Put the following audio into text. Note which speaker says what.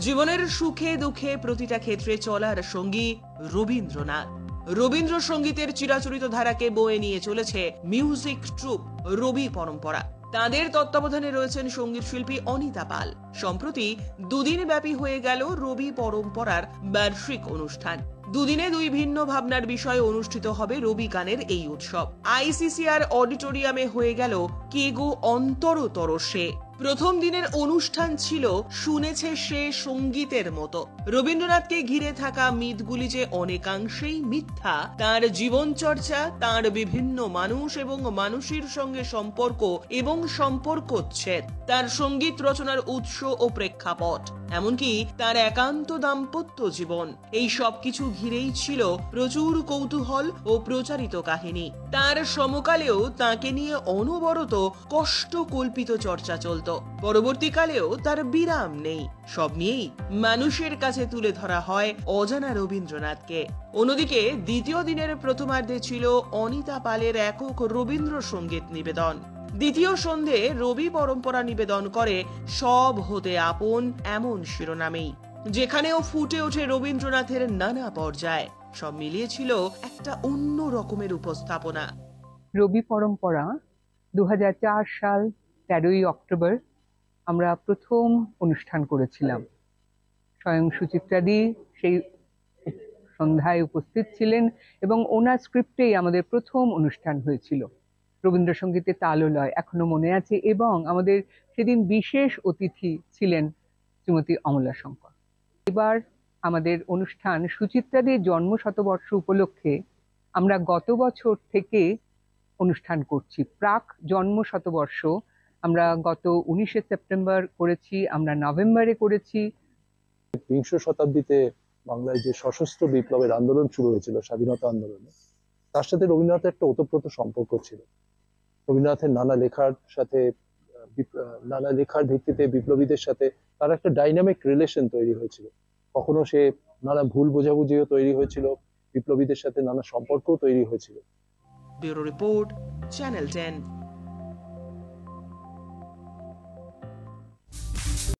Speaker 1: জীবনের সুখে দুঃখে প্রতিটা ক্ষেত্রে চলার সঙ্গী রবীন্দ্রনাথ। রবীন্দ্রসঙ্গীতের চিরাচরিত ধারাকে বয়ে নিয়ে চলেছে মিউজিক ট্রুপ রবি পরম্পরা। তাদের তত্ত্বাবধানে রয়েছেন সঙ্গীত শিল্পী অনিতা পাল। সম্প্রতি দুদিন ব্যাপী হয়ে গেল রবি পরম্পরার বার্ষিক অনুষ্ঠান। দুদিনে দুই ভিন্ন ভাবনার বিষয়ে অনুষ্ঠিত হবে রবি গানের এই উৎসব। আইসিসিআর অডিটোরিয়ামে হয়ে গেল কে গো অন্তরতর সে। প্রথম দিনের অনুষ্ঠান ছিল শুনেছে সে সঙ্গীতের মতো। রবীন্দ্রনাথকে ঘিরে থাকা মিথগুলি যে অনেকাংশেই মিথ্যা, তার জীবন চর্চা, তার বিভিন্ন মানুষ এবং মানুষের সঙ্গে সম্পর্ক এবং সম্পর্কচ্ছেদ, তার সঙ্গীত রচনার উৎস ও প্রেক্ষাপট, এমনকি তার একান্ত দাম্পত্য জীবন, এই সবকিছু ঘিরেই ছিল প্রচুর কৌতূহল ও প্রচারিত কাহিনী। তার সমকালেও তাকে নিয়ে অনবরত কষ্ট কল্পিত চর্চা চলত। পরবর্তীকালেও তার বিরাম নেই। সব নিয়েই মানুষের কাছে তুলে ধরা হয় অজানা রবীন্দ্রনাথকে। অন্যদিকে দ্বিতীয় দিনের প্রথমার্ধে ছিল অনিতা পালের একক রবীন্দ্রসঙ্গীত নিবেদন। দ্বিতীয় সন্ধে রবি পরম্পরা নিবেদন করে সব হতে আপন এমন শিরোনামেই, যেখানেও ফুটে ওঠে রবীন্দ্রনাথের নানা পর্যায়। সব মিলিয়ে ছিল একটা অন্য রকমের উপস্থাপনা।
Speaker 2: রবি পরম্পরা 2004 সাল 13ই অক্টোবর আমরা প্রথম অনুষ্ঠান করেছিলাম। স্বয়ং সুচিত্রাদি সেই সন্ধ্যায় উপস্থিত ছিলেন এবং ওনার স্ক্রিপ্টেই আমাদের প্রথম অনুষ্ঠান হয়েছিল। রবীন্দ্রসঙ্গীতের তাল ও লয় এখনো মনে আছে এবং আমাদের সেদিন বিশেষ অতিথি ছিলেন শ্রীমতী অমলা শঙ্কর। এবার আমাদের অনুষ্ঠান সুচিত্রাদির জন্ম শতবর্ষ উপলক্ষে আমরা গত বছর থেকে অনুষ্ঠান করছি। প্রাক জন্ম শতবর্ষ আমরা গত 19শে সেপ্টেম্বর করেছি, আমরা নভেম্বরে করেছি।
Speaker 3: বিংশ শতাব্দীতে বাংলায় যে সশস্ত্র বিপ্লবের আন্দোলন শুরু হয়েছিল, স্বাধীনতা আন্দোলনে, তার সাথে রবীন্দ্রনাথের একটা ওতপ্রোত সম্পর্ক ছিল। রবীন্দ্রনাথের নানা লেখার ভিত্তিতে বিপ্লবীদের সাথে তার একটা ডাইনামিক রিলেশন তৈরি হয়েছিল। কখনো সে নানা ভুল বোঝাবুঝিও তৈরি হয়েছিল, বিপ্লবীদের সাথে নানা সম্পর্কও তৈরি হয়েছিল।
Speaker 1: Bureau report, channel 10।